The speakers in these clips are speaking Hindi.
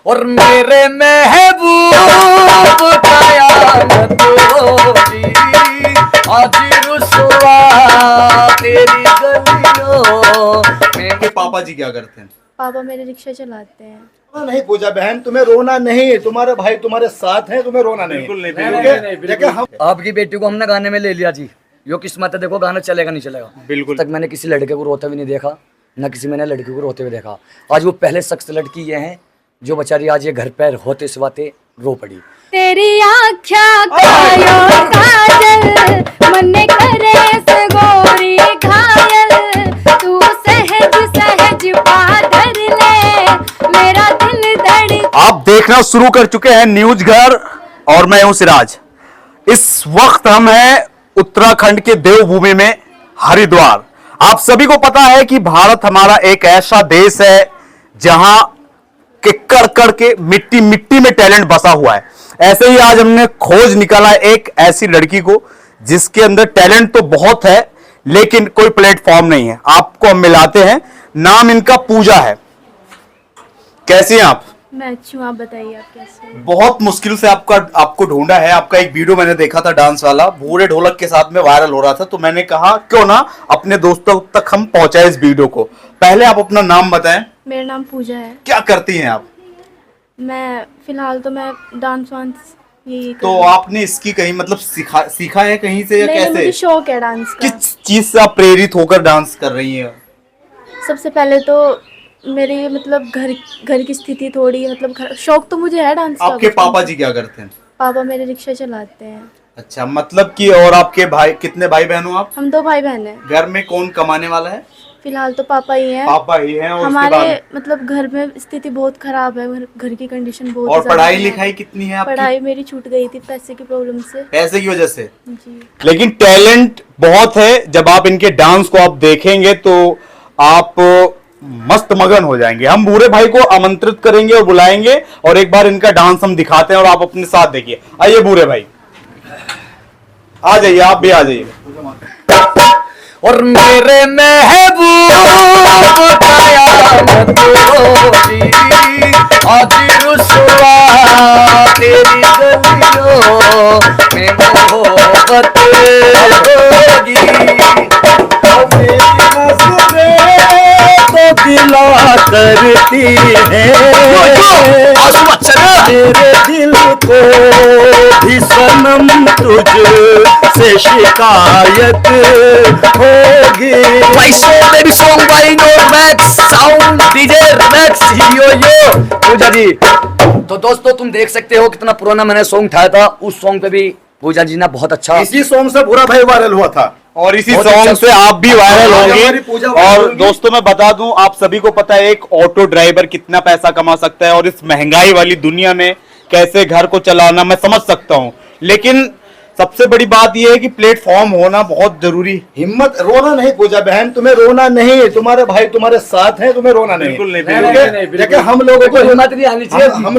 और मेरे महबूब कयामत होगी, आज रुसवा तेरी गलियों में। आपके पापा जी क्या करते हैं? पापा मेरे रिक्शा चलाते हैं। नहीं पूजा बहन, तुम्हें रोना नहीं, तुम्हारे भाई तुम्हारे साथ हैं, तुम्हें रोना नहीं। बिल्कुल नहीं, क्योंकि देखिए हम आपकी बेटी को हमने गाने में ले लिया जी, यो किस्मत है, देखो गाना चलेगा नहीं चलेगा। बिल्कुल। तक मैंने किसी लड़के को रोते हुए नहीं देखा, न किसी मैंने लड़की को रोते हुए देखा। आज वो पहले शख्स लड़की ये हैं जो बेचारी आज ये घर पैर होते सिवाते रो पड़ी। तेरी आँख्या कायो काजल, मन करे से गोरी घायल, तू सहज सहज पाधर ले, मेरा दिल धड़। आप देखना शुरू कर चुके हैं न्यूज घर और मैं हूं सिराज। इस वक्त हम हैं उत्तराखंड के देवभूमि में हरिद्वार। आप सभी को पता है कि भारत हमारा एक ऐसा देश है जहां के कड़ कड़ के मिट्टी मिट्टी में टैलेंट बसा हुआ है। ऐसे ही आज हमने खोज निकाला एक ऐसी लड़की को जिसके अंदर टैलेंट तो बहुत है लेकिन कोई प्लेटफॉर्म नहीं है। आपको हम मिलाते हैं, नाम इनका पूजा है। कैसी हैं आप? मैं अच्छी हूँ, आप बताइए आप कैसे हो? बहुत मुश्किल से आपको ढूंढा है। आपका एक वीडियो मैंने देखा था डांस वाला, भूरे ढोलक के साथ में वायरल हो रहा था, तो मैंने कहा क्यों ना अपने दोस्तों तक हम पहुंचाए इस वीडियो को। पहले आप अपना नाम बताएं। मेरा नाम पूजा है। क्या करती हैं आप? मैं फिलहाल तो मैं डांस वांस यही कर तो रही हूँ। आपने इसकी कहीं मतलब सीखा है कहीं से या नहीं, कैसे? मुझे शौक है डांस का। किस चीज से आप प्रेरित होकर डांस कर रही हैं? सबसे पहले तो मेरी मतलब घर की स्थिति थोड़ी मतलब शौक तो मुझे है डांस का। आपके पापा जी क्या करते हैं? पापा मेरे रिक्शा चलाते हैं। अच्छा, मतलब कि और आपके भाई, कितने भाई बहन हो आप? हम 2 भाई बहन हैं। घर में कौन कमाने वाला है? फिलहाल तो पापा ही हैं। पापा ही हैं। और उसके हमारे बाद मतलब घर में स्थिति बहुत खराब है, घर की कंडीशन बहुत और ज्यादा पढ़ाई खराब लिखाई है। कितनी है आपकी? पढ़ाई मेरी छूट गई थी पैसे की प्रॉब्लम से। पैसे की वजह से? जी। लेकिन टैलेंट बहुत है। जब आप इनके डांस को आप देखेंगे तो आप मस्त मगन हो जाएंगे। हम बूढ़े भाई को आमंत्रित करेंगे और बुलाएंगे और एक बार इनका डांस हम दिखाते हैं और आप अपने साथ देखिए। आइए बूढ़े भाई, आ जाइए, आप भी आ जाइए। और मेरे महबूब कयामत होगी, आज रुसवा तेरी गलियों में मोहब्बत होगी। तो गिला करती है, मेरे दिल को भी सनम तुझ से शिकायत होगी। Baby song by Nomax sound DJ Max yo yo. Pooja ji, तो दोस्तों तुम देख सकते हो कितना पुराना मैंने सॉन्ग उठाया था। उस सॉन्ग पे भी पूजा जी ने बहुत अच्छा, इसी सॉन्ग से बुरा भाई वायरल हुआ था और इसी बहुत सॉन्ग अच्छा से आप भी वायरल हमारी पूजा होंगे। वायरल और होगी। दोस्तों मैं बता दूं, आप सभी को पता है एक ऑटो ड्राइवर कितना पैसा कमा सकता है और इस महंगाई वाली दुनिया में कैसे घर को चलाना मैं समझ सकता हूं। लेकिन सबसे बड़ी बात यह है कि प्लेटफॉर्म होना बहुत जरूरी। हिम्मत, रोना नहीं पूजा बहन, तुम्हें रोना नहीं, तुम्हारे भाई तुम्हारे साथ हैं, तुम्हें रोना नहीं। बिल्कुल नहीं, क्योंकि देखिए हम लोगों को हिम्मत नहीं आनी चाहिए, हम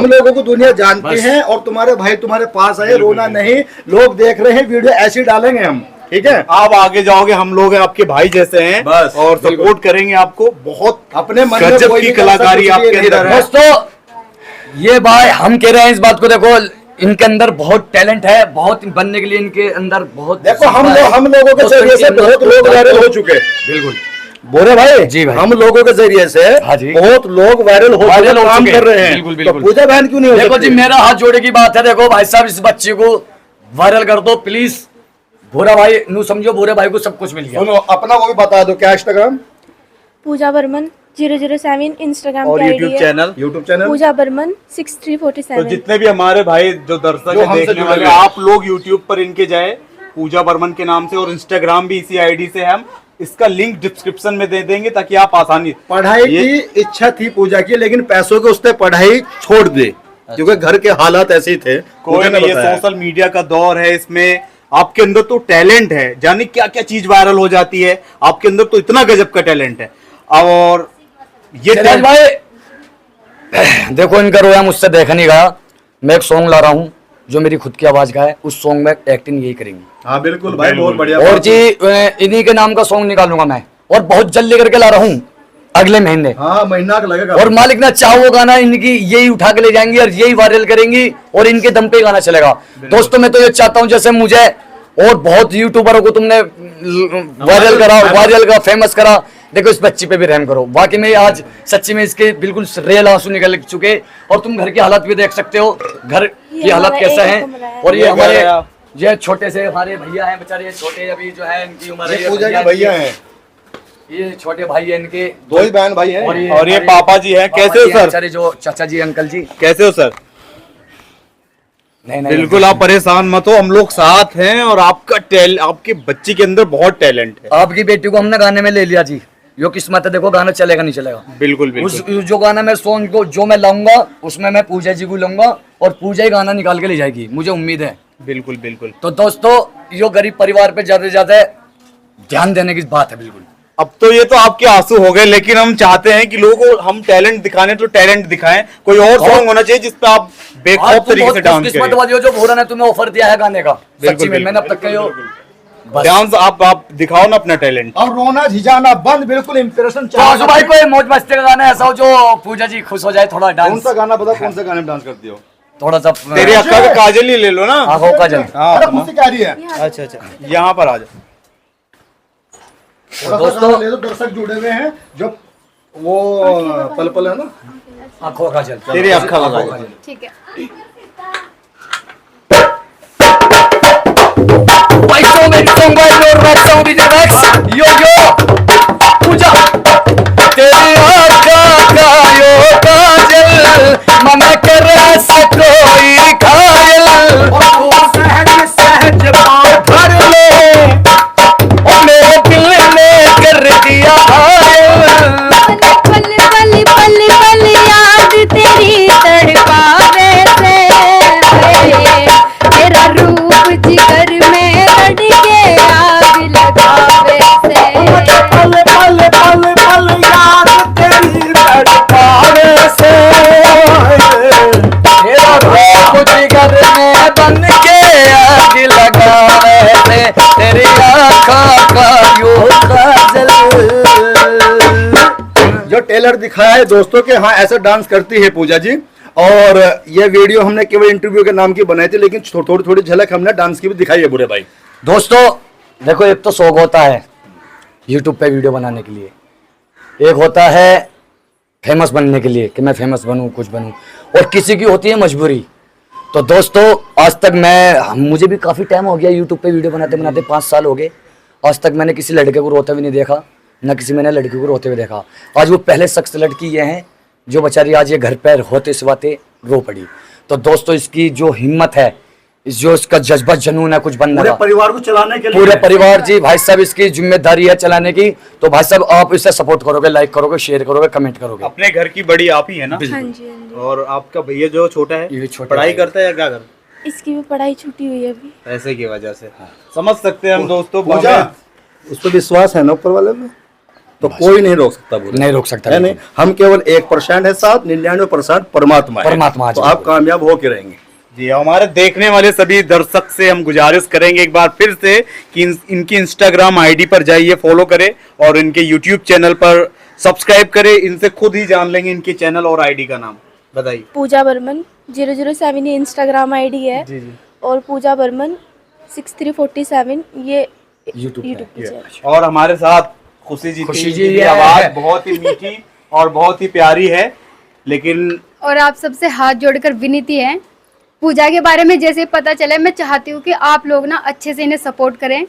लोगों को दुनिया जानती है और तुम्हारे भाई तुम्हारे पास आए, रोना नहीं। लोग देख रहे हैं, वीडियो ऐसी डालेंगे हम, ठीक है? आप आगे जाओगे, हम लोग हैं आपके भाई जैसे हैं बस, और सपोर्ट करेंगे आपको। बहुत अपने मन में गजब कोई की भी कलाकारी कुछ भी आपके नहीं अंदर रखा। है। दोस्तों ये भाई हम कह रहे हैं इस बात को, देखो इनके अंदर बहुत टैलेंट है, बहुत बनने के लिए इनके अंदर बहुत। देखो हम लोगों के जरिए से बहुत लोग वायरल हो चुके हैं। बिल्कुल बोरे भाई जी भाई, हम लोगों के जरिए से हाँ जी, बहुत लोग वायरल हो काम कर रहे हैं। बिल्कुल तो बिल्कुल। पूजा बहन क्यों नहीं हो देखो सकती? जी मेरा हाथ जोड़े की बात है, देखो भाई साहब इस बच्चे को वायरल कर दो प्लीज। भोरा भाई नू समझो, भोरे भाई को सब कुछ मिल गया। सुनो अपना वो भी बता दो, क्या इंस्टाग्राम पूजा बर्मन 007 इंस्टाग्राम और की आईडी यूट्यूब है। चैनल? यूट्यूब चैनल पूजा बर्मन तो 6347। जितने भी हमारे भाई जो दर्शक जो हैं हमसे देखने जुड़े वाले, हुए हैं। आप लोग यूट्यूब पर इनके जाए पूजा बर्मन के नाम से, और इंस्टाग्राम भी इसी आईडी से है। हम इसका लिंक डिस्क्रिप्शन में दे देंगे ताकि आप आसानी। पढ़ाई की इच्छा थी पूजा की, लेकिन पैसों के उसने पढ़ाई छोड़ दी क्योंकि घर के हालात ऐसे ही थे। कोई मुझे नहीं, ये बताया। सोशल मीडिया का दौर है, इसमें आपके अंदर तो टैलेंट है, जाने क्या क्या चीज वायरल हो जाती है। आपके अंदर तो इतना गजब का टैलेंट है। और ये सिराज भाई देखो इनका रोया मुझसे देखा नहीं गया। मैं एक सॉन्ग ला रहा हूँ जो मेरी खुद की आवाज का है, उस सॉन्ग में एक्टिंग यही करेंगे। हाँ बिल्कुल भाई, बहुत बढ़िया। और जी इन्हीं के नाम का सॉन्ग निकालूंगा मैं, और बहुत जल्दी करके ला रहा हूँ। अगले महीने। हाँ, महीना का लगेगा। और मालिक ने चाहो वो गाना इनकी यही उठा के ले जाएंगी और यही वायरल करेंगी और इनके दम पे गाना चलेगा। दोस्तों मैं तो ये चाहता हूँ जैसे मुझे और बहुत यूट्यूबरों को तुमने वायरल करा, फेमस करा, देखो इस बच्ची पे भी रहम करो। बाकी में आज सच्ची में इसके बिल्कुल रियल आंसू निकल चुके और तुम घर की हालत भी देख सकते हो, घर की हालत कैसा है। और ये हमारे ये छोटे से हमारे भैया हैं बेचारे, ये छोटे अभी जो है इनकी उम्र है, पूजा के भैया हैं, ये छोटे भाई है इनके, दो ही बहन भाई हैं। और ये पापा जी हैं। कैसे हो सर? बेचारे जो चाचा जी अंकल जी, कैसे हो सर? नहीं नहीं बिल्कुल आप परेशान मत हो, हम लोग साथ हैं और आपके बच्ची के अंदर बहुत टैलेंट है। आपकी बेटी को हमने गाने में ले लिया जी, यो किस्मत है, देखो गाना चलेगा नहीं चलेगा। बिल्कुल बिल्कुल। उस जो गाना मैं सॉन्ग को जो मैं लाऊंगा उसमें मैं पूजा जी को लूंगा और पूजा ही गाना निकाल के ले जाएगी, मुझे उम्मीद है। बिल्कुल बिल्कुल। तो दोस्तों यो गरीब परिवार पे ज्यादा से ज्यादा ध्यान देने की बात है। बिल्कुल अब तो ये तो आपके आंसू हो गए, लेकिन हम चाहते हैं कि लोगों को हम टैलेंट दिखाने तो टैलेंट दिखाएं। कोई और सॉन्ग होना चाहिए जिसपे आप आज बेखौफ तुम तरीके से बहुत डांस किस्मत करें। वाली हो जो भोरा ने तुम्हें ऑफर दिया है गाने का। बिल्कुल, सच्ची में मैंने अब तक कहो बस। डांस आप दिखाओ ना अपना टैलेंट। और रोना झिझाना बंद, बिल्कुल इंप्रेशन तो आंसू भाई कोई मौज मस्ती का गाना ऐसा हो जो पूजा जी खुश हो जाए, थोड़ा कौन डांस, सा गाना बता, कौन सा गाने में डांस करती हो? थोड़ा सा तेरी अक्का का काजल ही ले लो ना। आंखों का जल। हाँ अरे खुशी क्या रही है? अच्छा अच्छा, यहाँ पर आ जाओ। थोड़ा सा गाना ले दो, दर्शक जुड़े हुए हैं जो वो पल पल है ना, आंखों का जल। तेरी अक्का का काजल। ठीक है। यो यो पूजा तेरी आँखों का यो काजल मन कर कोई घायल और तू सहज सहज पाँव भर ले और मेरे दिल ने कर दिया घायल। पल पल पल पल याद तेरी तड़पावे से, तेरा रूप जिगर में लड़के आग लगावे से। पल पल पल पल याद तेरी तड़पावे से, तेरा रूप जिगर में बन के आग लगावे से, तेरी आँखों का यूं काजल। जो टेलर दिखाया है दोस्तों के, हाँ ऐसा डांस करती है पूजा जी। और ये वीडियो हमने केवल इंटरव्यू के नाम की बनाई थी, लेकिन थोड़ी थोड़ी झलक हमने डांस की भी दिखाई है बुरे भाई। दोस्तों देखो, एक तो शौक होता है यूट्यूब पे वीडियो बनाने के लिए, एक होता है फेमस बनने के लिए कि मैं फेमस बनूं, कुछ बनूं, और किसी की होती है मजबूरी। तो दोस्तों आज तक मुझे भी काफ़ी टाइम हो गया यूट्यूब पे वीडियो बनाते बनाते, 5 साल हो गए। आज तक मैंने किसी लड़के को रोते हुए नहीं देखा, ना किसी मैंने लड़की को रोते हुए देखा। आज वो पहले शख्स लड़की ये हैं जो बेचारी आज ये घर पर होते सिवाते रो पड़ी। तो दोस्तों इसकी जो हिम्मत है, जो इसका जज्बा जुनून है कुछ बनने पूरे का, परिवार को चलाने के लिए, पूरे परिवार जी भाई साहब इसकी जिम्मेदारी है चलाने की। तो भाई साहब आप इसे सपोर्ट करोगे, लाइक करोगे, शेयर करोगे, कमेंट करोगे। अपने घर की बड़ी आप ही है ना? हाँ जी, हाँ जी। और आपका भैया जो छोटा है ये छोटा पढ़ाई भाई। करता है या क्या कर? इसकी भी पढ़ाई छूटी हुई है अभी। पैसे की वजह से समझ सकते हैं हम दोस्तों। पूजा उस पर विश्वास है ना ऊपर वाले में, तो कोई नहीं रोक सकता बुरे। नहीं रोक सकता है नहीं, हम केवल 1% है साथ, 99% परमात्मा है। परमात्मा तो जी। आप कामयाब होके रहेंगे। जी हमारे देखने वाले सभी दर्शक से हम गुजारिश करेंगे एक बार फिर से कि इनकी इंस्टाग्राम आईडी पर जाइए, फॉलो करें और इनके यूट्यूब चैनल पर सब्सक्राइब करें। इनसे खुद ही जान लेंगे इनके चैनल और आईडी का नाम बताइए। पूजा बर्मन 007 ये इंस्टाग्राम आईडी है। जी जी। और पूजा बर्मन 6347 ये यूट्यूब यूट्यूब पे। पे चैनल। और हमारे साथ खुशी जी खुशी थी, जी जिनकी है। आवाज बहुत ही मीठी और बहुत ही प्यारी है। लेकिन और आप सबसे हाथ जोड़कर विनती है, पूजा के बारे में जैसे पता चला, मैं चाहती हूँ कि आप लोग ना अच्छे से इन्हें सपोर्ट करें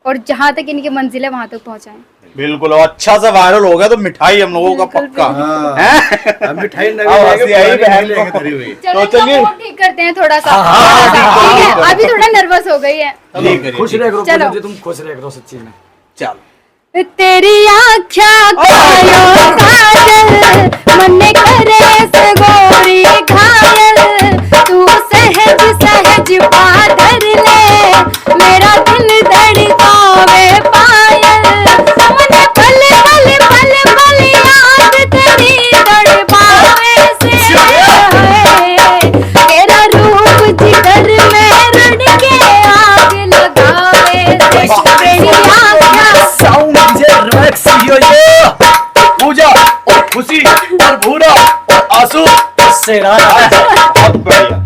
और जहाँ तक इनकी मंजिल है वहाँ तक पहुँचाएं। बिल्कुल, और अच्छा सा वायरल होगा तो मिठाई हम लोगों का पक्का है। हम मिठाई अब हंसी आई बहन को। चलो तो चलिए इनका ठीक करते हैं थोड़ा सा। हाँ, ठीक है, अभी थोड़ा नर्वस हो गई है। ठीक है, खुश रह करो चलो। पूजा जी, तुम खुश रह करो सच्ची में। चलो। तेरी आँख्या कायो काजल मन करे से गोरी घायल, तू सहज सहज पाधर ले मेरा दिल धड़कावे पायल। मन पल पल पल पल याद तेरी तड़पावे से, तेरा रूप जिगर में रड़ के आग लगावे से। तेरी आँख्या साउंड डीजे रेक्स यो पूजा शेरा। बहुत बढ़िया।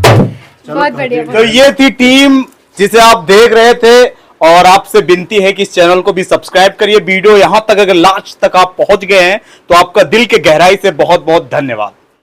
बहुत बढ़िया। तो ये थी टीम जिसे आप देख रहे थे, और आपसे विनती है कि इस चैनल को भी सब्सक्राइब करिए। वीडियो यहां तक अगर लास्ट तक आप पहुंच गए हैं तो आपका दिल के गहराई से बहुत बहुत धन्यवाद।